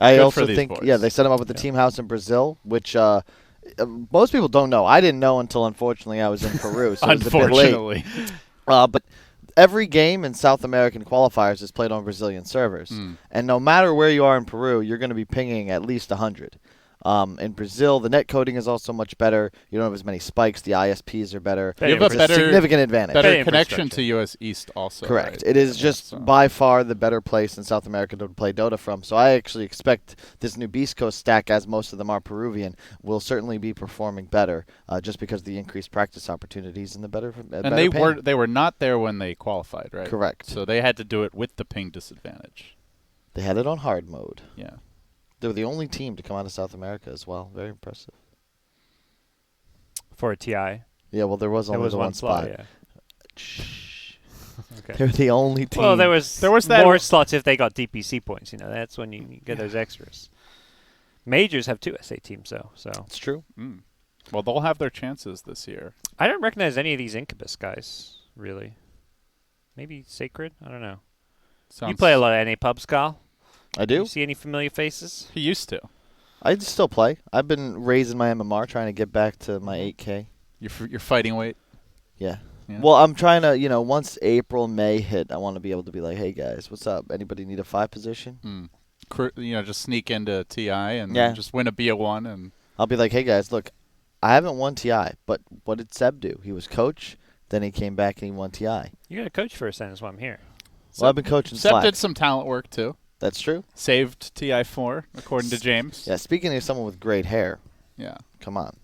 I Good also for these think, boys. yeah, they set him up with the team house in Brazil, which most people don't know. I didn't know until, unfortunately, I was in Peru, so it was a bit late. Unfortunately. But every game in South American qualifiers is played on Brazilian servers. And no matter where you are in Peru, you're going to be pinging at least 100. In Brazil, the net coding is also much better. You don't have as many spikes. The ISPs are better. You have a better, significant advantage. Better connection to US East also. Correct. Right? It is just by far the better place in South America to play Dota from. So I actually expect this new Beast Coast stack, as most of them are Peruvian, will certainly be performing better just because of the increased practice opportunities and the better And they were not there when they qualified, right? Correct. So they had to do it with the ping disadvantage. They had it on hard mode. Yeah. They were the only team to come out of South America as well. Very impressive. For a TI. Yeah, well, there was only one spot. Yeah. Okay. They're the only team. Well, there was that more slots if they got DPC points. That's when you get those extras. Majors have 2 SA teams, though. So it's true. Well, they'll have their chances this year. I don't recognize any of these Incubus guys, really. Maybe Sacred? I don't know. You play a lot of NA pubs, Kyle? I do. You see any familiar faces? He used to. I still play. I've been raising my MMR, trying to get back to my 8K. Your fighting weight? Yeah. Well, I'm trying to, once April, May hit, I want to be able to be like, hey, guys, what's up? Anybody need a 5 position? Just sneak into TI and just win a BO1. And I'll be like, hey, guys, look, I haven't won TI, but what did Seb do? He was coach, then he came back and he won TI. You got a coach first, then, is why I'm here. Well, I've been coaching Seb Slack. did some talent work, too. That's true. Saved TI4, according to James. Yeah, speaking of someone with great hair. Yeah. Come on.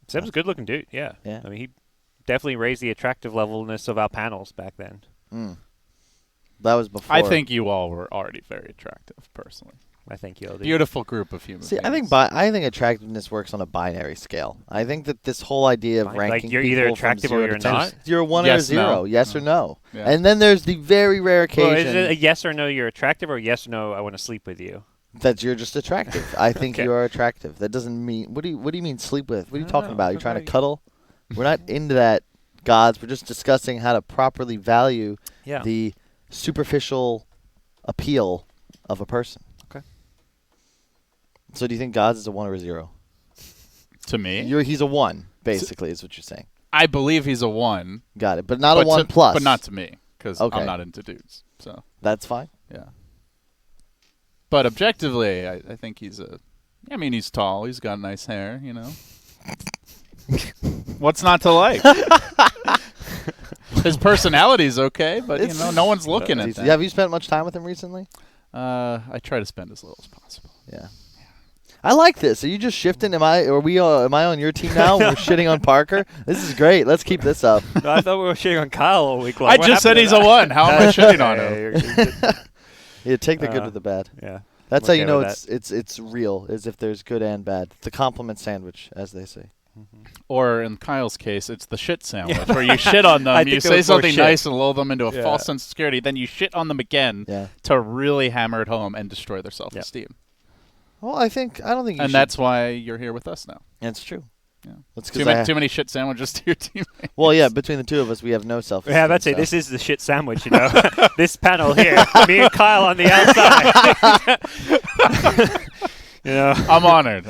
Seb's a good-looking dude, yeah. Yeah. I mean, he definitely raised the attractive levelness of our panels back then. That was before. I think you all were already very attractive, personally. I think you all did. Beautiful group of humans. See, I think attractiveness works on a binary scale. I think that this whole idea of ranking like you're people either from attractive 0 or to you're 10, not? you're a 1 or a 0, yes or no. Yeah. And then there's the very rare occasion Well, is it a yes or no you're attractive or yes or no I want to sleep with you? that you're just attractive. I think you are attractive. That doesn't mean what do you mean sleep with? What are you talking about? You're trying to cuddle? We're not into that, gods. We're just discussing how to properly value the superficial appeal of a person. Okay. So do you think gods is a 1 or a 0? To me? He's a 1, basically, is what you're saying. I believe he's a 1. Got it. But not a 1 plus. But not to me, because I'm not into dudes. So that's fine. Yeah. But objectively, I think he's he's tall. He's got nice hair, What's not to like? His personality's okay, but no one's looking at that. Have you spent much time with him recently? I try to spend as little as possible. Yeah. I like this. Are you just shifting? Am I on your team now? We're shitting on Parker. This is great. Let's keep this up. No, I thought we were shitting on Kyle all week long. I just said he's a 1. How am I shitting on him? Yeah, take the good with the bad. Yeah. That's how you know it's real, is if there's good and bad. The compliment sandwich, as they say. Or in Kyle's case, it's the shit sandwich, where you shit on them, you say something nice and lull them into a false sense of security, then you shit on them again to really hammer it home and destroy their self-esteem. Well, I don't think you should. And that's why you're here with us now. That's true. Yeah. That's too many shit sandwiches to your team. Well, yeah, between the two of us, we have no self-esteem. Yeah, that's it. This is the shit sandwich, This panel here, me and Kyle on the outside. I'm honored.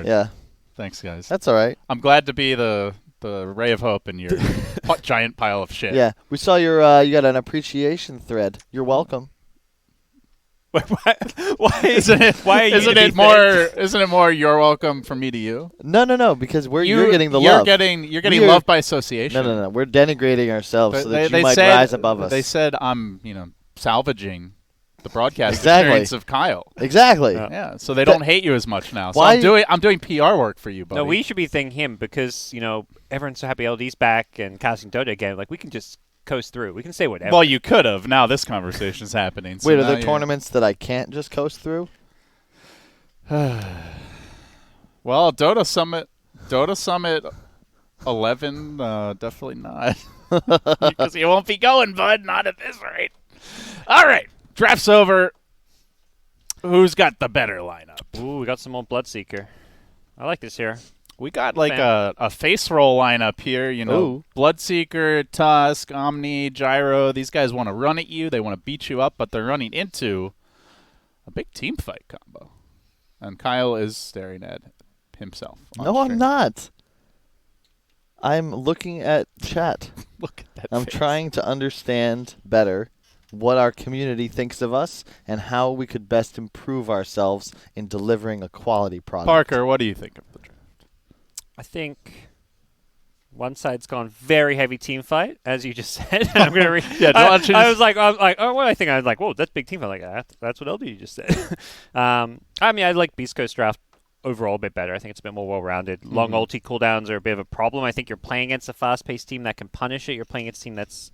Yeah. Thanks, guys. That's all right. I'm glad to be the ray of hope in your giant pile of shit. Yeah, we saw you got an appreciation thread. You're welcome. Why isn't it more you're welcome from me to you? No, because you're getting the love. You're getting love by association. No. We're denigrating ourselves so that you might rise above us. They said I'm, salvaging the broadcast experience of Kyle. Exactly. Yeah. So they don't hate you as much now. So I'm doing PR work for you, buddy. No, we should be thanking him because, everyone's so happy LD's back and casting Dota again. Like, we can just coast through. We can say whatever. Well, you could have. Now this conversation's happening. So wait, are there tournaments that I can't just coast through? Well, Dota Summit 11, definitely not. Because you won't be going, bud. Not at this rate. All right. Draft's over. Who's got the better lineup? Ooh, we got some old Bloodseeker. I like this here. We got like a face roll lineup here, Ooh. Bloodseeker, Tusk, Omni, Gyro. These guys want to run at you. They want to beat you up, but they're running into A big team fight combo. And Kyle is staring at himself. No, I'm not. I'm looking at chat. Look at that I'm face. trying to understand better what our community thinks of us and how we could best improve ourselves in delivering a quality product. Parker, what do you think of the draft? I think one side's gone very heavy team fight, as you just said. I'm gonna I was like, oh, what do I think? I was like, whoa, that's big team fight. Like that's what LD just said. I mean, I like Beast Coast draft overall a bit better. I think it's a bit more well-rounded. Long ulti cooldowns are a bit of a problem. I think you're playing against a fast-paced team that can punish it. You're playing against a team that's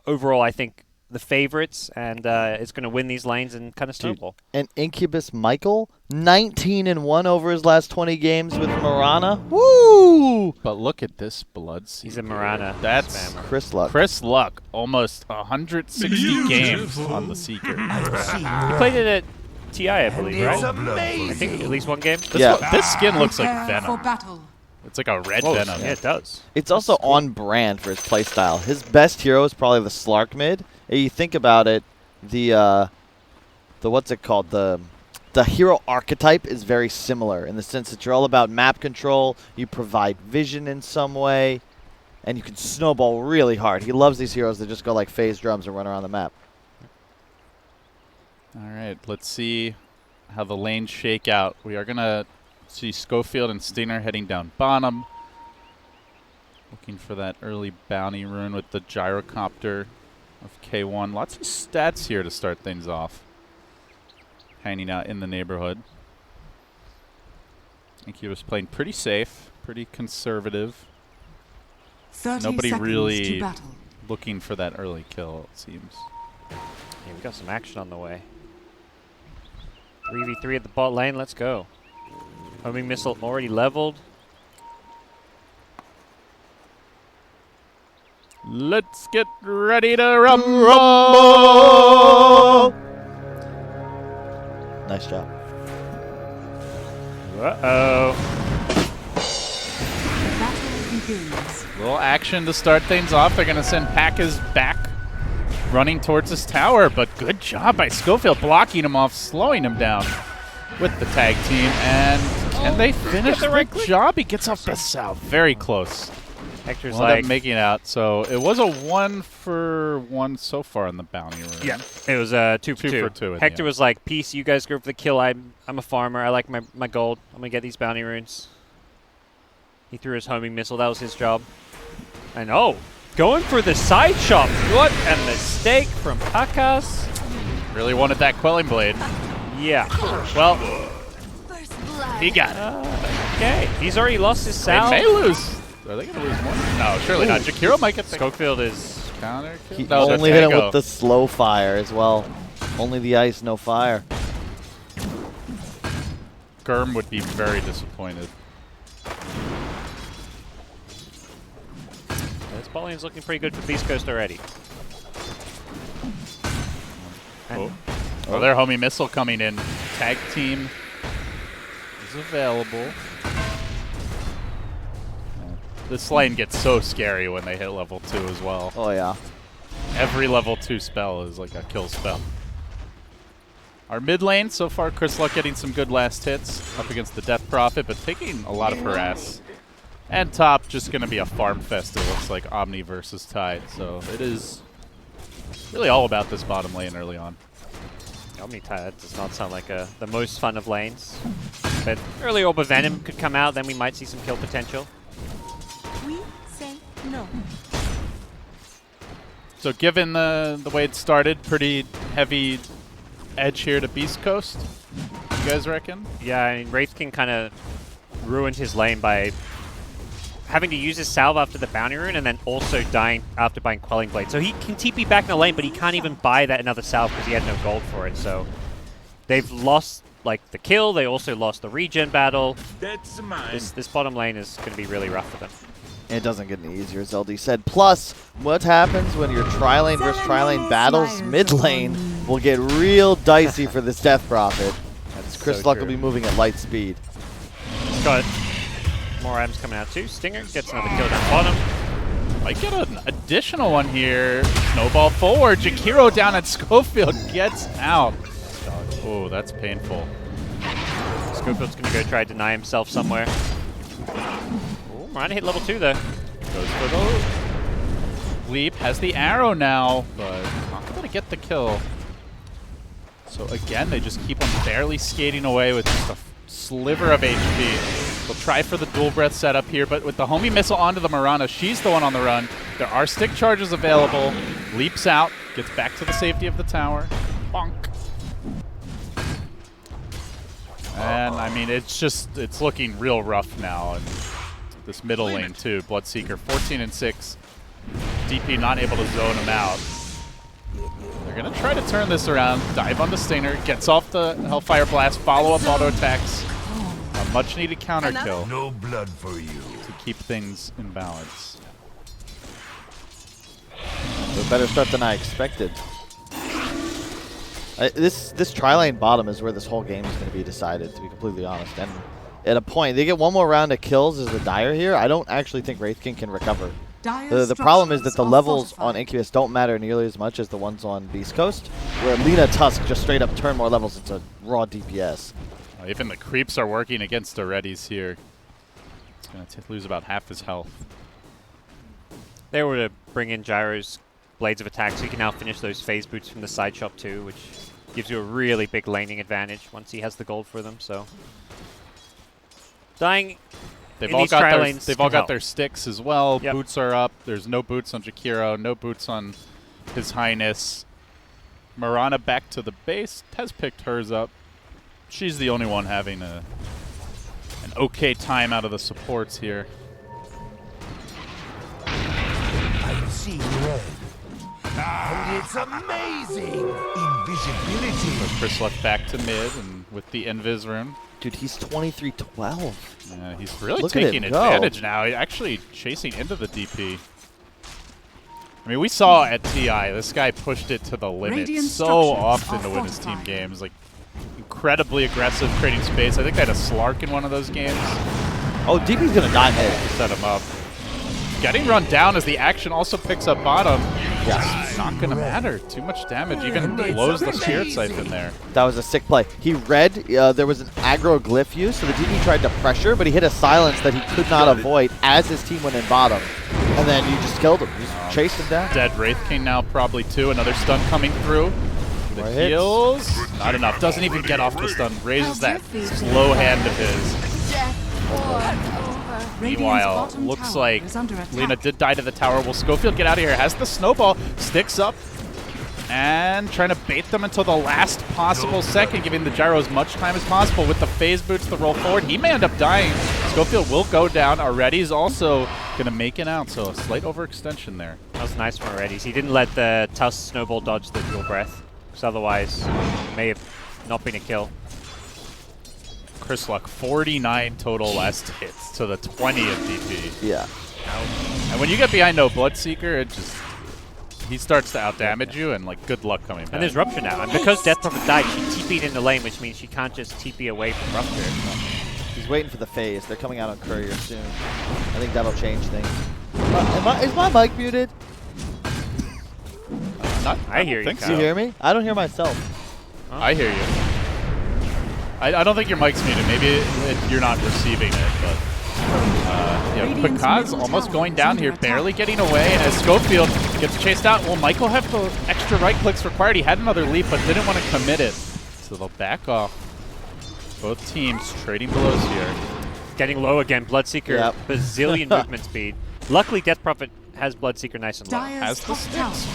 overall, I think, the favorites, and it's going to win these lanes and kind of snowball. And Incubus Michael, 19-1 over his last 20 games with Marana. Woo! But look at this blood seeker. He's a Marana. That's spammer. Chris Luck. Chris Luck, almost 160 games on the Seeker. He played it at TI, I believe, right? I think at least one game. This skin looks like Venom. It's like a red Venom. Yeah, it does. It's also on brand for his playstyle. His best hero is probably the Slark mid. If you think about it, the what's it called? The hero archetype is very similar in the sense that you're all about map control. You provide vision in some way, and you can snowball really hard. He loves these heroes that just go like phase drums and run around the map. All right, let's see how the lanes shake out. We are going to see Schofield and Stinger heading down bottom. Looking for that early bounty rune with the gyrocopter of K1. Lots of stats here to start things off. Hanging out in the neighborhood. Incubus playing pretty safe, pretty conservative. Nobody really looking for that early kill, it seems. Yeah, we got some action on the way. 3v3 at the bot lane, let's go. Homing missile already leveled. Let's get ready to rumble! Nice job. Uh-oh. Little action to start things off. They're going to send Packas back, running towards this tower, but good job by Schofield blocking him off, slowing him down with the tag team. And can they finish the right job? He gets off the south. Very close. Hector's Wound up making it out. So it was a 1-for-1 so far in the bounty room. Yeah, it was 2-for-2. Hector was like, peace, you guys go for the kill. I'm a farmer. I like my gold. I'm going to get these bounty runes. He threw his homing missile. That was his job. And going for the side shot. What a mistake from Packas. Really wanted that quelling blade. Yeah. Well, he got it. Okay. He's already lost his sound. They may lose. Are they going to lose more? No, surely not. Jakiro might get the Schofield is counter. He only hit him with the slow fire as well. Only the ice, no fire. Gurm would be very disappointed. This ball lane's looking pretty good for Beast Coast already. Their homie missile coming in. Tag team is available. This lane gets so scary when they hit level 2 as well. Oh, yeah. Every level 2 spell is like a kill spell. Our mid lane, so far, Chris Luck getting some good last hits up against the Death Prophet, but taking a lot of harass. And top, just going to be a farm fest, it looks like, Omni versus Tide. So it is really all about this bottom lane early on. Omni Tide, that does not sound like the most fun of lanes. But early Orb of Venom could come out, then we might see some kill potential. We say no. So given the way it started, pretty heavy edge here to Beast Coast, you guys reckon? Yeah, I mean, Wraith King kind of ruined his lane by having to use his salve after the bounty rune and then also dying after buying Quelling Blade. So he can TP back in the lane, but he can't even buy that another salve because he had no gold for it. So they've lost like the kill, they also lost the regen battle. That's mine. This bottom lane is going to be really rough for them. It doesn't get any easier, as LD said. Plus, what happens when your tri-lane versus tri-lane battles? Mid lane will get real dicey for this Death Prophet. As Chris Luck will be moving at light speed. Got more items coming out too. Stinger gets another kill down bottom. Might get an additional one here. Snowball forward. Jakiro down at Schofield gets out. dodge. Oh, that's painful. Scofield's going to go try to deny himself somewhere. Oh, Miranda hit level 2 though. Goes for the leap. Has the arrow now, but not going to get the kill. So again, they just keep on barely skating away with just a sliver of HP. They'll try for the dual breath setup here, but with the homie missile onto the Mirana, she's the one on the run. There are stick charges available. Leaps out, gets back to the safety of the tower. Bonk. And I mean, it's looking real rough now. And this middle lane too. Bloodseeker 14 and 6. DP not able to zone him out. They're gonna try to turn this around. Dive on the Stinger, gets off the Hellfire Blast, follow-up auto attacks. A much-needed counter kill. No blood for you. To keep things in balance. A better start than I expected. This tri-lane bottom is where this whole game is going to be decided, to be completely honest. And at a point, they get one more round of kills as the Dire here. I don't actually think Wraith King can recover. The problem is that the levels on Incubus don't matter nearly as much as the ones on Beast Coast, where Lina Tusk just straight up turn more levels into raw DPS. Even the creeps are working against Aredes here. He's going to lose about half his health. They were to bring in Gyro's Blades of Attack, so you can now finish those phase boots from the side shop too, which gives you a really big laning advantage once he has the gold for them. So dying. They've all got their sticks as well. Yep. Boots are up. There's no boots on Jakiro, no boots on His Highness. Mirana back to the base. Has picked hers up. She's the only one having an okay time out of the supports here. I see red. And it's amazing! Invisibility! So Chris left back to mid and with the Invis rune. Dude, he's 23-12. Yeah, he's really taking advantage now. He's actually chasing into the DP. I mean, we saw at TI, this guy pushed it to the limit so often to win his team games. Like, incredibly aggressive, creating space. I think they had a Slark in one of those games. Oh, DP's going to die mid. Set him up. Getting run down as the action also picks up bottom. Yes. Not going to matter. Too much damage. Even blows the Spirit Siphon there. That was a sick play. He read there was an aggro glyph used, so the DP tried to pressure, but he hit a silence that he could not avoid as his team went in bottom. And then you just killed him. You just chased him down. Dead Wraith King now probably too. Another stun coming through. The heals. Not enough. Doesn't even get off the stun. Raises that slow hand of his. Meanwhile, looks like Lina did die to the tower. Will Schofield get out of here? Has the snowball, sticks up, and trying to bait them until the last possible second, giving the Gyro as much time as possible. With the phase boots to roll forward, he may end up dying. Schofield will go down. Aredes also going to make it out, so a slight overextension there. That was nice from Aredes. He didn't let the Tusk snowball dodge the dual breath, because otherwise it may have not been a kill. Chris Luck, 49 total last hits to the 20 of DP. Yeah. And when you get behind no Bloodseeker, he starts to outdamage you, and like good luck coming back. And there's Rupture now, and because Death Prophet died, she TP'd in the lane, which means she can't just TP away from Rupture. He's waiting for the phase. They're coming out on Courier soon. I think that'll change things. Is my mic muted? I hear you. Do you hear me? I don't hear myself. Huh? I hear you. I don't think your mic's muted. Maybe you're not receiving it, but yeah, Pikaz almost going down here, barely getting away as Schofield gets chased out. Will Michael have the extra right clicks required? He had another leap, but didn't want to commit it, so they'll back off. Both teams trading blows here. Getting low again. Bloodseeker, bazillion movement speed. Luckily, Death Prophet has Bloodseeker nice and low. Has the sticks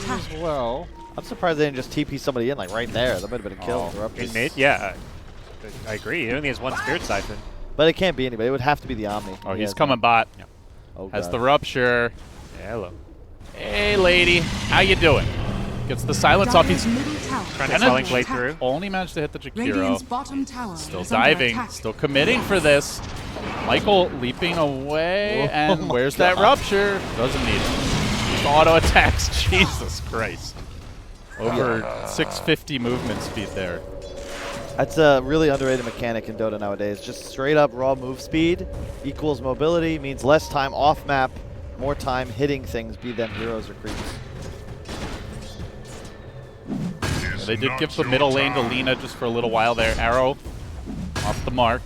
as well. I'm surprised they didn't just TP somebody in like right there. That might have been a kill. In mid? Yeah. I agree. He only has one Spirit Siphon. But it can't be anybody. It would have to be the Omni. Oh, he's coming bot. Yeah. Oh, has the Rupture. Yeah, hello. Hey, lady. How you doing? Gets the silence off. He's trying to Quelling Blade through. Only managed to hit the Jakiro. Still diving. Still committing for this. Michael leaping away. And where's that Rupture? Doesn't need it. Auto attacks. Jesus Christ. Over 650 movement speed there. That's a really underrated mechanic in Dota nowadays. Just straight up raw move speed equals mobility, means less time off map, more time hitting things, be them heroes or creeps. They did give the middle lane to Lina just for a little while there. Arrow off the mark.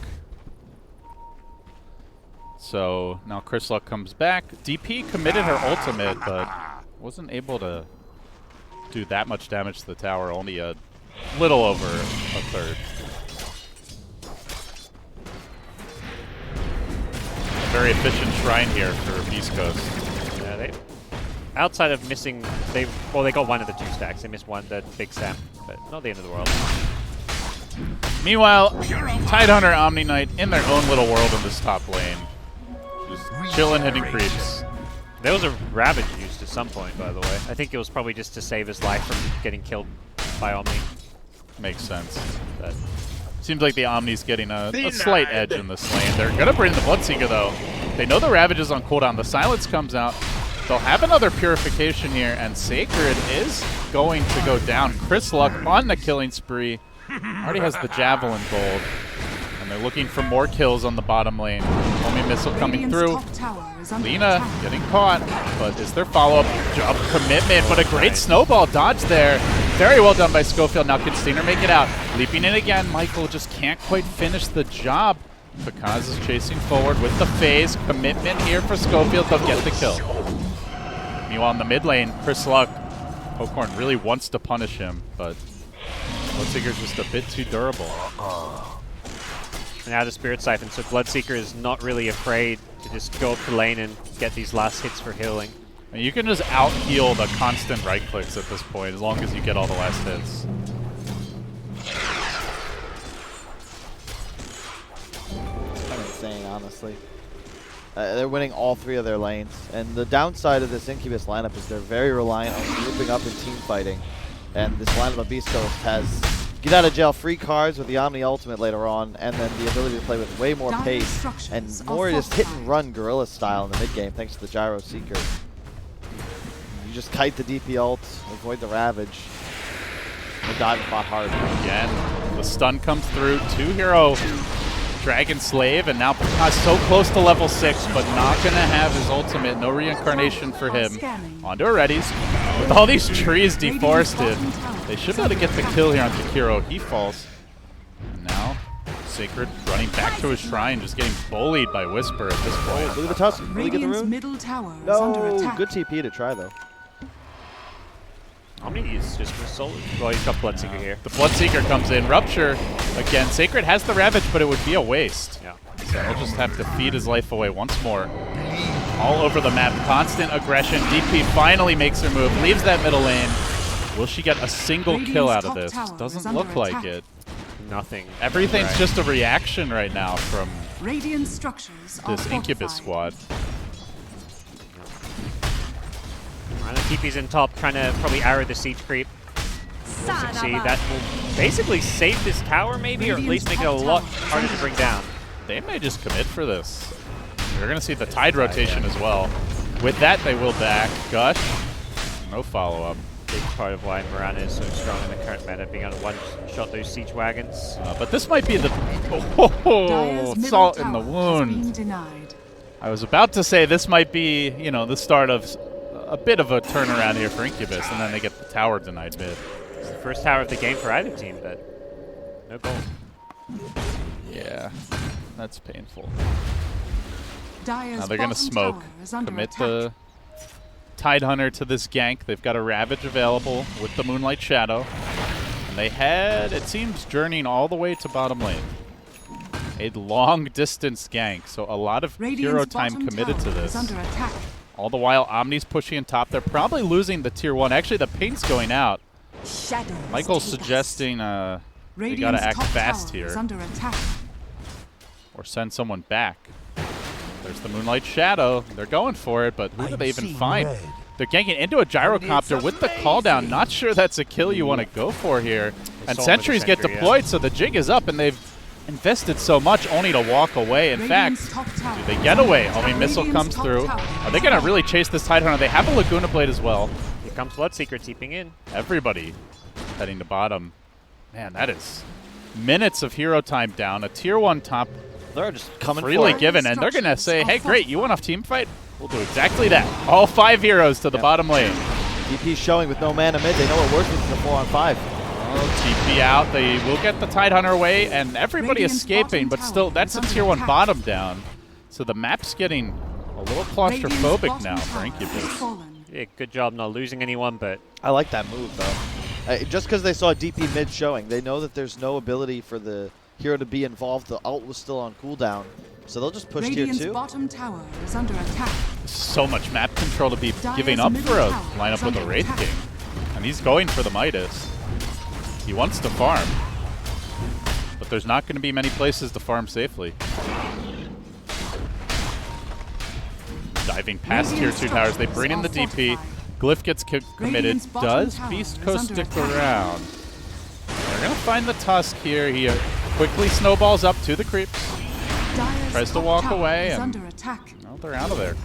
So now Chrisluck comes back. DP committed her ultimate, but wasn't able to do that much damage to the tower. Only a little over a third. A very efficient shrine here for Beast Coast. Yeah, they, outside of missing, they got one of the 2 stacks. They missed one, the Big Sam, but not the end of the world. Meanwhile, Tidehunter, Omni Knight in their own little world in this top lane. Just chilling, hitting creeps. There was a Ravage used at some point, by the way. I think it was probably just to save his life from getting killed by Omni. Makes sense. But seems like the Omni's getting a slight edge in this lane. They're going to bring the Bloodseeker, though. They know the Ravage is on cooldown. The Silence comes out. They'll have another Purification here, and Sacred is going to go down. Chrisluck on the killing spree. Already has the Javelin gold. And they're looking for more kills on the bottom lane. Homing Missile coming through. Lina getting caught, but is there follow-up? Jump commitment, but a great snowball dodge there. Very well done by Schofield. Now can Stinger make it out? Leaping in again. Michael just can't quite finish the job. Pakaz is chasing forward with the phase. Commitment here for Schofield. They'll get the kill. Meanwhile, in the mid lane, Chrisluck, Pokorn really wants to punish him, but Bloodseeker's just a bit too durable. Now the Spirit Siphon, so Bloodseeker is not really afraid to just go up the lane and get these last hits for healing. And you can just out-heal the constant right-clicks at this point, as long as you get all the last hits. It's kind of insane, honestly. They're winning all 3 of their lanes. And the downside of this Incubus lineup is they're very reliant on grouping up and team fighting. And this lineup of Beast Coast has get out of jail free cards with the Omni Ultimate later on, and then the ability to play with way more pace and more just hit and run guerrilla style in the mid game thanks to the Gyro Seeker. You just kite the DP ult, avoid the Ravage. The dive fought hard. Again, the stun comes through. 2-hero Dragon Slave, and now Pakaz so close to level 6, but not going to have his ultimate. No reincarnation for him. Onto Aredes. With all these trees deforested, they should be able to get the kill here on Takiro. He falls. And now, Sacred running back to his shrine, just getting bullied by Whisper at this point. Look at the tusk. Really get the rune? Middle tower is under No, attack. good TP to try though. Omni is just solid. Well, he's got Bloodseeker here. The Bloodseeker comes in. Rupture. Again, Sacred has the Ravage, but it would be a waste. Yeah. So he'll just have to feed his life away once more. All over the map. Constant aggression. DP finally makes her move. Leaves that middle lane. Will she get a single kill out of this? Doesn't look like it. Nothing. Everything's right. just a reaction right now from Radiant structures this Incubus squad. And the TP's in top, trying to probably arrow the siege creep. Succeed. That will basically save this tower, maybe, or at least make it a lot harder to bring down. They may just commit for this. You're going to see the Tide rotation as well. With that, they will back. Gush. No follow-up. Big part of why Mirana is so strong in the current meta, being able to one-shot those siege wagons. But this might be the salt in the wound. I was about to say this might be, you know, the start of a bit of a turnaround here for Incubus, and then they get the tower denied mid. It's the first tower of the game for either team, but no goal. Yeah, that's painful. Now Now they're going to smoke, commit the Tidehunter to this gank. They've got a Ravage available with the Moonlight Shadow. And they had, it seems, journeying all the way to bottom lane. A long-distance gank, so a lot of hero time committed to this. All the while, Omni's pushing in top. They're probably losing the tier 1. Actually, the paint's going out. Michael's suggesting they got to act fast here. Or send someone back. There's the Moonlight Shadow. They're going for it, but who do they even find? They're ganking into a Gyrocopter with the call down. Not sure that's a kill you want to go for here. And sentries get deployed, so the jig is up, and they've invested so much only to walk away. In fact, do they get away? Homing Missile comes through. Are they going to really chase this Tidehunter? They have a Laguna Blade as well. Here comes Bloodseeker teeping in. Everybody heading to bottom. Man, that is minutes of hero time down. A tier 1 top. They're just coming freely for it. given, and they're going to say, hey, great, you want a team fight? We'll do exactly that. All 5 heroes to the bottom lane. DP showing with no mana mid. They know what works with the 4-on-5. TP out. They will get the Tidehunter away, and everybody Radiant's escaping, but bottom still, tower that's a is tier under 1 attack. bottom down. So the map's getting a little claustrophobic now for Incubus. Yeah, good job not losing anyone, but I like that move, though. Just because they saw DP mid showing, they know that there's no ability for the hero to be involved. The ult was still on cooldown, so they'll just push Radiant's tier 2. bottom tower is under attack. So much map control to be Dire's giving up middle for a tower lineup is with a under Wraith attack. King. And he's going for the Midas. He wants to farm. But there's not going to be many places to farm safely. Diving past tier 2 towers. They bring in the DP. Glyph gets committed. Radiant's bottom Does tower Beast is Coast under stick attack. around? They're going to find the Tusk here. He quickly snowballs up to the creeps. Dire's Tries to top walk tower away is and- under attack. Well, they're out of there.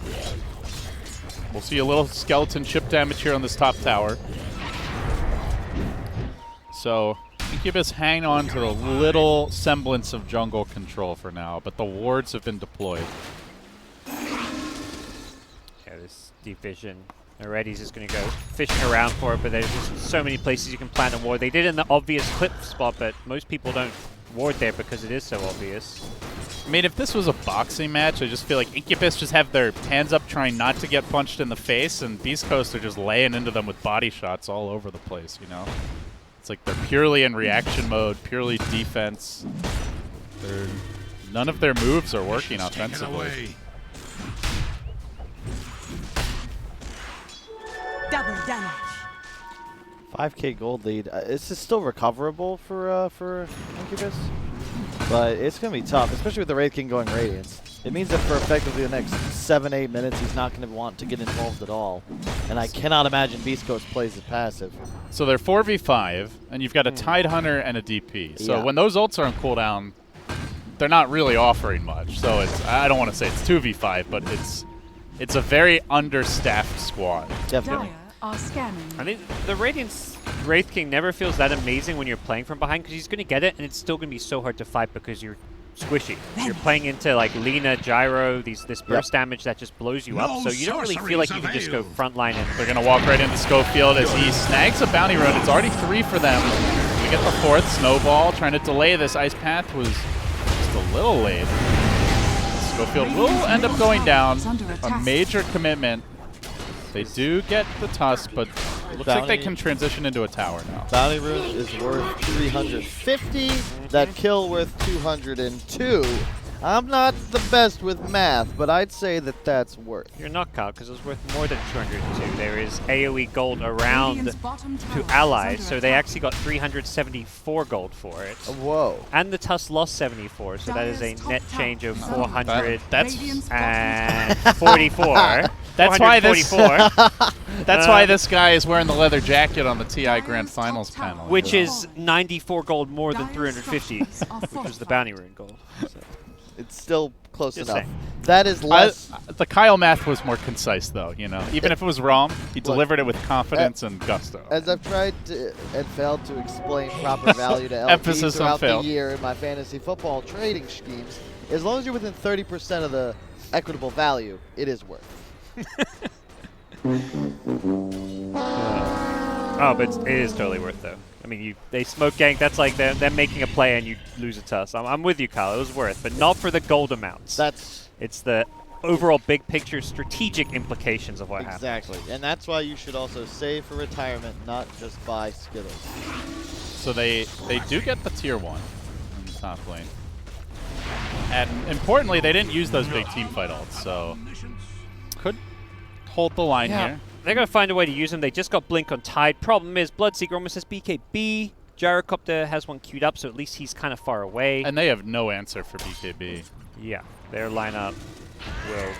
We'll see a little skeleton chip damage here on this top tower. So Incubus hang on to the little semblance of jungle control for now, but the wards have been deployed. yeah, this deep vision already is just going to go fishing around for it, but there's just so many places you can plant a ward. They did it in the obvious clip spot, but most people don't ward there because it is so obvious. I mean, if this was a boxing match, I just feel like Incubus just have their hands up trying not to get punched in the face, and Beast Coast are just laying into them with body shots all over the place, you know? It's like they're purely in reaction mode, purely defense. None of their moves are working offensively. Double damage. 5k gold lead. This is still recoverable for Incubus, but it's going to be tough, especially with the Wraith King going Radiance. It means that for effectively the next 7-8 minutes, he's not going to want to get involved at all. And I cannot imagine Beast Coast plays it passive. So they're 4v5, and you've got a Tidehunter and a DP. So Yeah. when those ults are on cooldown, they're not really offering much. So I don't want to say it's 2v5, but it's a very understaffed squad. Definitely. Dire are scanning. I think the Radiance Wraith King never feels that amazing when you're playing from behind because he's going to get it, and it's still going to be so hard to fight because you're squishy. You're playing into like Lina, Gyro, this burst damage that just blows you up, so you don't really feel like you can just go frontline and They're going to walk right into Schofield as he snags a bounty rune. It's already 3 for them. We get the 4th snowball. Trying to delay this. Ice Path was just a little late. Schofield will end up going down. A major commitment. They do get the Tusk, but it looks like they can transition into a tower now. Bounty Rune is worth 350. That kill worth 202. I'm not the best with math, but I'd say that that's worth. you're not caught because it's worth more than 202. There is AoE gold around Radiant's bottom tower to is allies, under so they attack. actually got 374 gold for it. Whoa. And the Tusk lost 74, so that is a Dire's net top change of tower is under 444. That's why this- 444, That's why this guy is wearing the leather jacket on the TI Grand Dire's top Finals tower panel. which Yeah. is 94 gold more than Dire's 350, structures are which was the fortified. bounty rune gold. So. It's still close Just enough. saying. That is less. The Kyle math was more concise, though. You know, even if it was wrong, he delivered it with confidence and gusto. As I've tried to, and failed to explain proper value to LP Emphasis on throughout the failed. year in my fantasy football trading schemes, as long as you're within 30% of the equitable value, it is worth. Oh, but it is totally worth though. I mean, they smoke gank. That's like them making a play and you lose a Tusk. I'm with you, Kyle. It was worth, but not for the gold amounts. It's the overall big picture strategic implications of what happened. Exactly, and that's why you should also save for retirement, not just buy Skittles. So they do get the tier 1 in the top lane. And importantly, they didn't use those big team fight ults, so could hold the line here. They're going to find a way to use them. They just got Blink on Tide. Problem is, Bloodseeker almost has BKB. Gyrocopter has one queued up, so at least he's kind of far away. And they have no answer for BKB. Yeah, their lineup will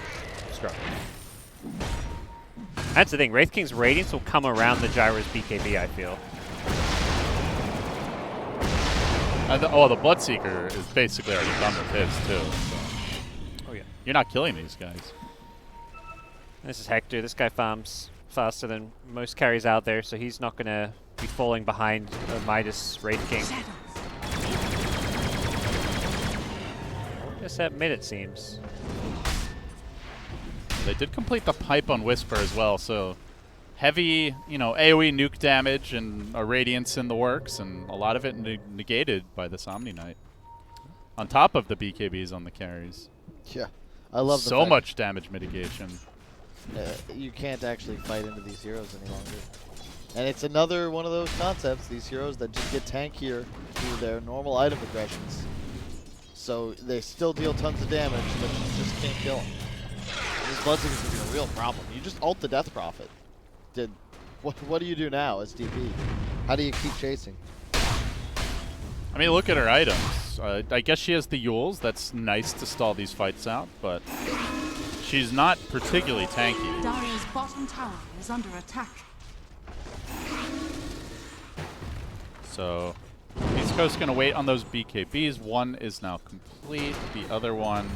struggle. That's the thing. Wraith King's Radiance will come around the Gyro's BKB, I feel. The Bloodseeker is basically already done with his, too. So. Oh, yeah. You're not killing these guys. This is Hector. This guy farms faster than most carries out there, so he's not going to be falling behind a Midas Wraith King. Just at mid, it seems. They did complete the pipe on Whisper as well, so heavy, AoE nuke damage and a Radiance in the works, and a lot of it negated by this Omni Knight. On top of the BKBs on the carries. Yeah, I love so much damage mitigation. You can't actually fight into these heroes any longer. And it's another one of those concepts, these heroes that just get tankier through their normal item aggressions. So they still deal tons of damage, but you just can't kill them. This Bloodseeker is going to be a real problem. You just ult the Death Prophet. What do you do now as DP? How do you keep chasing? I mean, look at her items. I guess she has the Yules. That's nice to stall these fights out, but she's not particularly tanky. Dire's bottom tower is under attack. So, East Coast going to wait on those BKBs. One is now complete. The other one...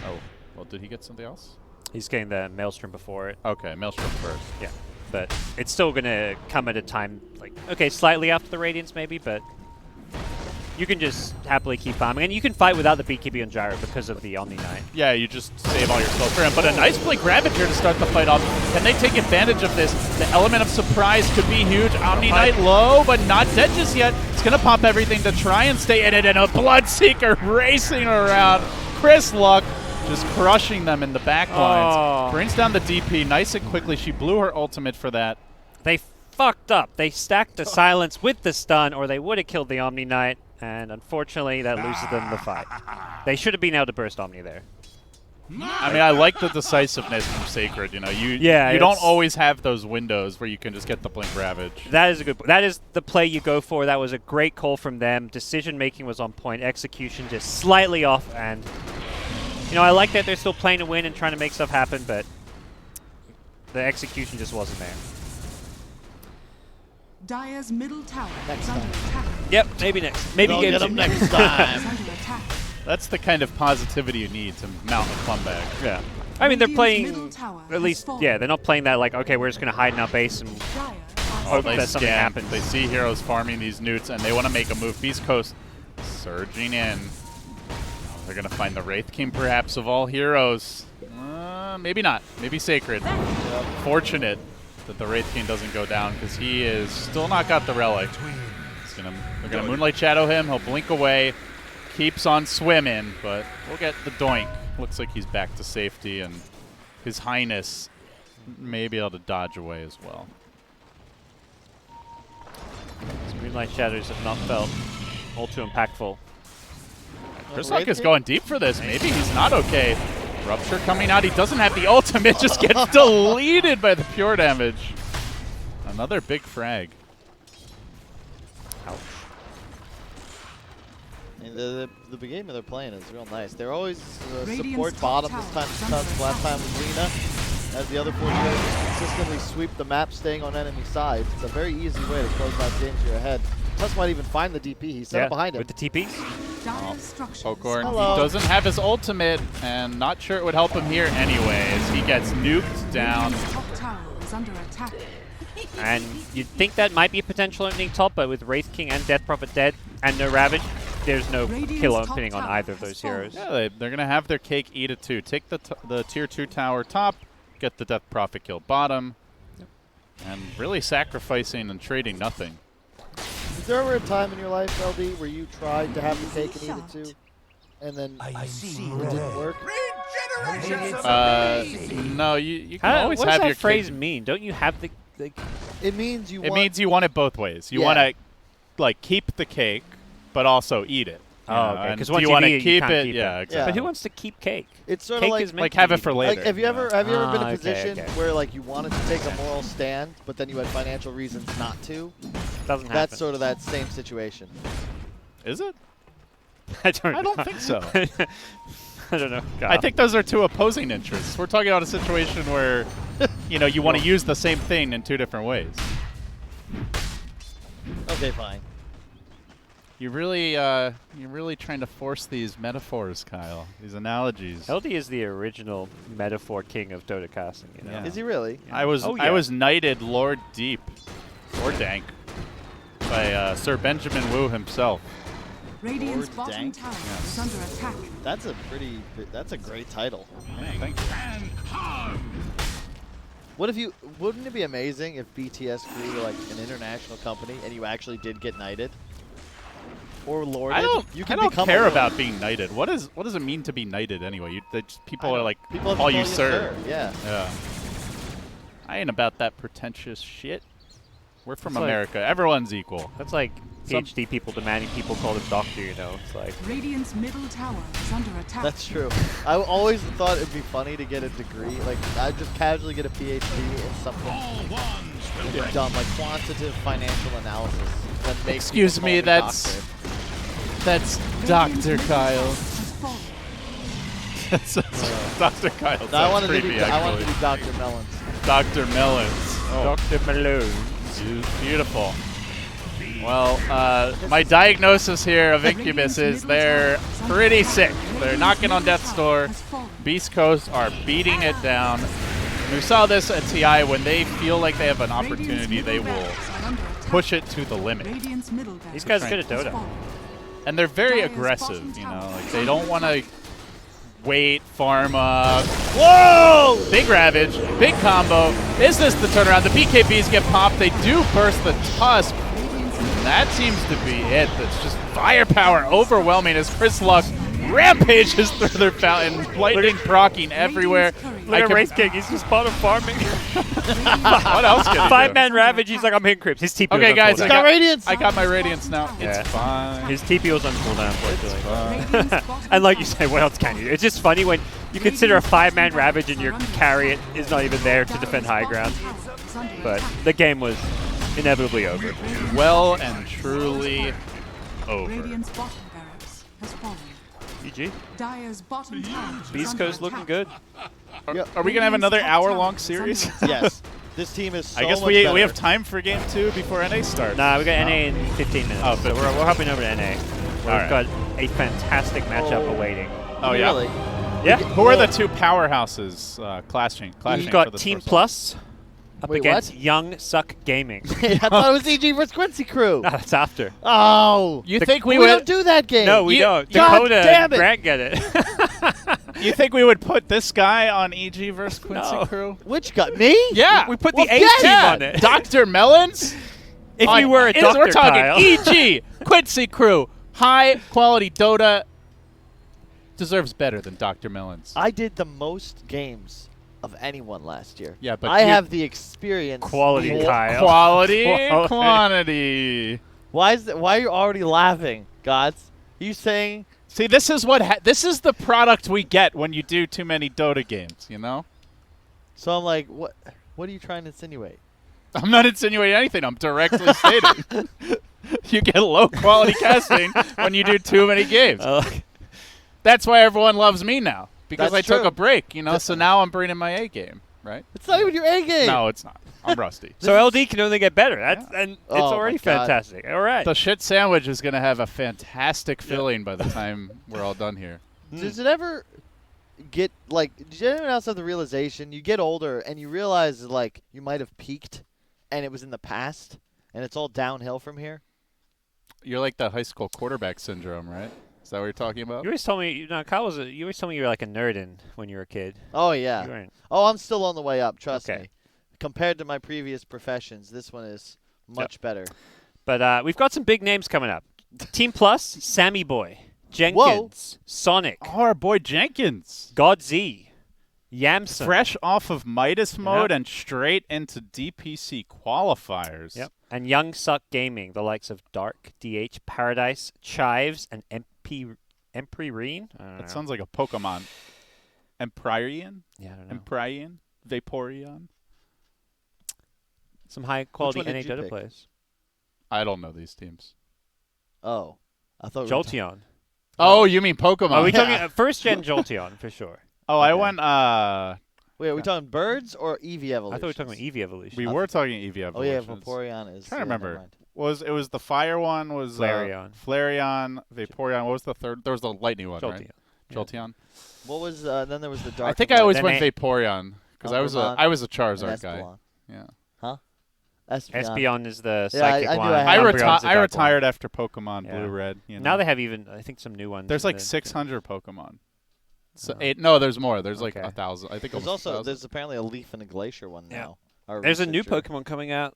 Oh, well, did he get something else? He's getting the Maelstrom before it. Okay, Maelstrom first. Yeah, but it's still going to come at a time, like, okay, slightly after the Radiance maybe, but you can just happily keep farming. And you can fight without the BKB on Gyro because of the Omni Knight. Yeah, you just save all your spells for him. But a nice play Gravit here to start the fight off. Can they take advantage of this? The element of surprise could be huge. Omni Knight low, but not dead just yet. It's going to pop everything to try and stay in it. And a Bloodseeker racing around. Chris Luck just crushing them in the back lines. Oh. Brings down the DP nice and quickly. She blew her ultimate for that. They fucked up. They stacked the silence with the stun, or they would have killed the Omni Knight. And unfortunately, that loses them the fight. They should have been able to burst Omni there. I mean, I like the decisiveness from Sacred. You Yeah, don't always have those windows where you can just get the Blink Ravage. That is a good. That is the play you go for. That was a great call from them. Decision making was on point. Execution just slightly off. And I like that they're still playing to win and trying to make stuff happen, but the execution just wasn't there. Dire's middle tower is under attack. Yep, maybe next. Maybe Get him next time. Is under attack. That's the kind of positivity you need to mount a comeback. Yeah. I mean, they're Radiant's middle playing, tower at has least, fallen. yeah, they're not playing that like, okay, we're just going to hide in our base and Dire hope They that something scan, happens. They see heroes farming these newts, and they want to make a move. Beast Coast surging in. They're going to find the Wraith King, perhaps, of all heroes. Maybe not. Maybe Sacred. Fortunate that the Wraith King doesn't go down, because he is still not got the relic. They're gonna Moonlight Shadow him. He'll blink away. Keeps on swimming, but we'll get the doink. Looks like he's back to safety, and His Highness may be able to dodge away as well. These Moonlight Shadows have not felt all too impactful. Chrislock is going deep for this. Maybe he's not okay. Rupture coming out. He doesn't have the ultimate. Just gets deleted by the pure damage. Another big frag. Ouch. And the game they're playing is real nice. They're always Radiant's support top bottom. This tower time is it's tough. under Last time was Lina. As the other 4 players consistently sweep the map, staying on enemy sides. It's a very easy way to close out games you're ahead. Tusk might even find the DP. He's set up behind him. With the TPs? Dire structures. Pokorn Hello. doesn't have his ultimate, and not sure it would help him here anyways. He gets nuked down. Radiant's top tower is under attack. And you'd think that might be a potential opening top, but with Wraith King and Death Prophet dead and no Ravage, there's no Radiant's kill top opening on tower either of has those fallen. heroes. Yeah, they're going to have their cake eat it too. Take the tier 2 tower top, get the Death Prophet kill bottom, and really sacrificing and trading nothing. Was there ever a time in your life, LD, where you tried to have the cake and eat it too, and then I see it didn't work? No, you can always what does have that your phrase cake. mean? Don't you have the It means you It want. means you want it both ways. You Yeah. want to keep the cake, but also eat it. you Oh, know, okay, and 'cause do once you you want eat to it, you keep can't it? keep Yeah, it. exactly. But who wants to keep cake? It's sort Cake of like is meant Like to have be it for eaten. later. Like, have you ever been in a okay, position okay. where like you wanted to take a moral stand, but then you had financial reasons not to? Doesn't happen. That's sort of that same situation. Is it? I don't I don't think so. I don't know. I think those are two opposing interests. We're talking about a situation where, you want to use the same thing in two different ways. Okay, fine. You're really trying to force these metaphors, Kyle. These analogies. LD is the original metaphor king of Dota casting. Yeah. Is he really? I was Oh, I yeah. was knighted Lord Deep, or Dank, by Sir Benjamin Wu himself. Radiant's Lord bottom Dank? tower is under attack. That's a great title. Thank you. Wouldn't it be amazing if BTS grew to like an international company and you actually did get knighted? Or lorded? I don't become care a about being knighted. What does it mean to be knighted anyway? People are like, people call you sir. Yeah. Yeah. I ain't about that pretentious shit. We're from It's like- America. Everyone's equal. That's like PhD people demanding people call them doctor, you know. It's like Radiant's middle tower is under attack. That's true. I always thought it'd be funny to get a degree. Like, I'd just casually get a PhD in something dumb, like quantitative financial analysis. That makes Excuse people me, call that's Dr. Kyle. Has fallen. Dr. Kyle. No, I wanted creepy, to be Dr. Melons. Dr. Melons. Oh, Dr. Malone. beautiful. Well, my diagnosis here of Incubus is they're pretty sick. They're knocking on death's door. Beast Coast are beating it down. We saw this at TI. When they feel like they have an opportunity, they will push it to the limit. These guys are good at Dota. And they're very aggressive, you know. Like they don't want to wait, farm up. Whoa! Big Ravage, big combo. Is this the turnaround? The BKBs get popped. They do burst the Tusk. And that seems to be it. That's just firepower overwhelming as Chris Luck rampages through their fountain. Lightning proccing everywhere. Look at Race King. He's just bottom farming. What else can he do? 5-man Ravage. He's like, I'm hitting creeps. His TP Okay, was on guys, cooldown. Radiance! I got my Radiance now. Yeah. It's fine. His TP was on cooldown, unfortunately. And like you say, what else can you do? It's just funny when you consider a 5-man Ravage and your carry is not even there to defend high ground. But the game was inevitably over. Well and truly over. Radiant's bottom barracks has fallen. GG. Dire's bottom tower is Beast under Coast looking attack. good. Are we going to have another hour-long series? Yes. This team is so I guess much we better. have time for game 2 before NA starts. Nah, we got NA in 15 minutes. Oh, so we're hopping over to NA. We've Alright. got a fantastic matchup awaiting. Oh, yeah? Really? Yeah. Who are the two powerhouses clashing We've for got this Team first one? Plus up Wait, against what? Young Suck Gaming. I thought it was EG vs Quincy Crew. No, that's after. Oh. You think we We would don't do that game. No, we You- don't. God Dakota damn and it. Grant get it. You think we would put this guy on EG versus Quincy No. Crew? Which got me? Yeah. We put Well, the A yes. team Yeah. on it. Dr. Melons? If you were a doctor, We're talking Kyle. EG, Quincy Crew, high quality Dota. Deserves better than Dr. Melons. I did the most games of anyone last year. Yeah, but I you- have the experience. Quality, More- Kyle. Quality, Quality. quantity. Why are you already laughing, Gods? You saying See, this is what this is the product we get when you do too many Dota games, you know? so? I'm like, what? What are you trying to insinuate? I'm not insinuating anything. I'm directly stating. You get low quality casting when you do too many games. That's why everyone loves me now. Because That's I took true. a break, you know? So now I'm bringing my A game, right? It's not even your A game. No, it's not. I'm rusty. So LD can only get better. And it's Oh, already my God. fantastic. All right. The shit sandwich is going to have a fantastic filling by the time we're all done here. Does it ever get like? Did anyone else have the realization you get older and you realize like you might have peaked, and it was in the past, and it's all downhill from here? You're like the high school quarterback syndrome, right? Is that what you're talking about? You always told me, Kyle you always told me you were like a nerd when you were a kid. Oh yeah. You weren't. Oh, I'm still on the way up. Trust Okay. me. Compared to my previous professions, this one is much better. But we've got some big names coming up. Team Plus, Sammy Boy, Jenkins, Sonic, Oh, our boy Jenkins. God Z, Yamson. Fresh off of Midas mode Yep. and straight into DPC qualifiers. Yep. And Young Suck Gaming, the likes of Dark, DH, Paradise, Chives, and Empyrine. That sounds like a Pokemon. Empyrean? Yeah, I don't know. Empyrean? Vaporeon? Some high quality one did NA you Dota pick? players. I don't know these teams. Oh, I thought. we were Jolteon. Oh, you mean Pokemon? Are we Yeah. talking first gen Jolteon for sure? Oh, I Okay. went. Wait, are we talking birds or EV evolution? I thought we were talking about Eevee Evolution. We were talking EV Oh yeah, evolutions. Vaporeon is. Trying to yeah, never remember. mind. It was the fire one? Was Flareon. Flareon, Vaporeon. What was the third? There was the lightning one, Jolteon. right? Jolteon. What was? Then there was the dark. I think I always Then went A- Vaporeon because I was Umbreon a and Charizard guy. Espeon. Yeah. Espeon is the Yeah, I psychic knew one. I had- I, Umbreon's the I dark one. retired after Pokemon Yeah. Blue Red. You know. Now they have even, I think, some new ones. There's in like the- 600 Pokemon. So 8. No, there's more. There's like Okay. 1,000. I think There's almost also 1,000. there's apparently a leaf and a glacier one Yeah. now. Our There's a new researcher- Pokemon coming out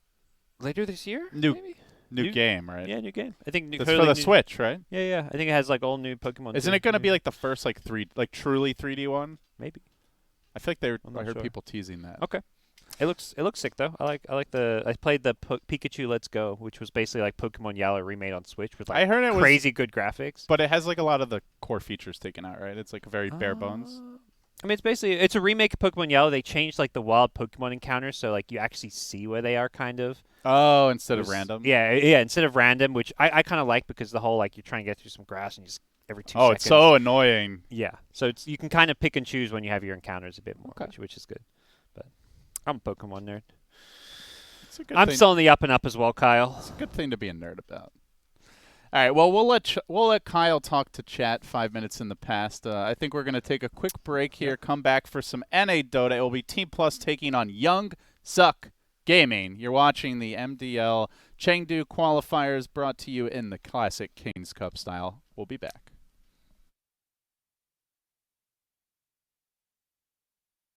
later this year. New- maybe? New game, right? Yeah, new game. I think It's for the Switch, right? Yeah. I think it has like all new Pokemon. Isn't too. it going to be Yeah. like the first like truly 3D one? Maybe? I feel like I'm not I heard sure. people teasing that. Okay. It looks sick though. I played the Pikachu Let's Go, which was basically like Pokemon Yellow remade on Switch with like I heard it was crazy good graphics. But it has like a lot of the core features taken out, right? It's like very bare bones. I mean, it's a remake of Pokemon Yellow. They changed like the wild Pokemon encounters, so like you actually see where they are, kind of. Oh, instead of random. Yeah, instead of random, which I kind of like because the whole like you're trying to get through some grass and just every 2 seconds. Oh, it's so annoying. Yeah, so you can kind of pick and choose when you have your encounters a bit more, Okay. which is good. But I'm a Pokemon nerd. It's a good I'm thing. still on the up and up as well, Kyle. It's a good thing to be a nerd about. All right, well, we'll let Kyle talk to chat 5 minutes in the past. I think we're going to take a quick break here, come back for some NA Dota. It will be Team Plus taking on Young Suck Gaming. You're watching the MDL Chengdu Qualifiers brought to you in the classic Kings Cup style. We'll be back.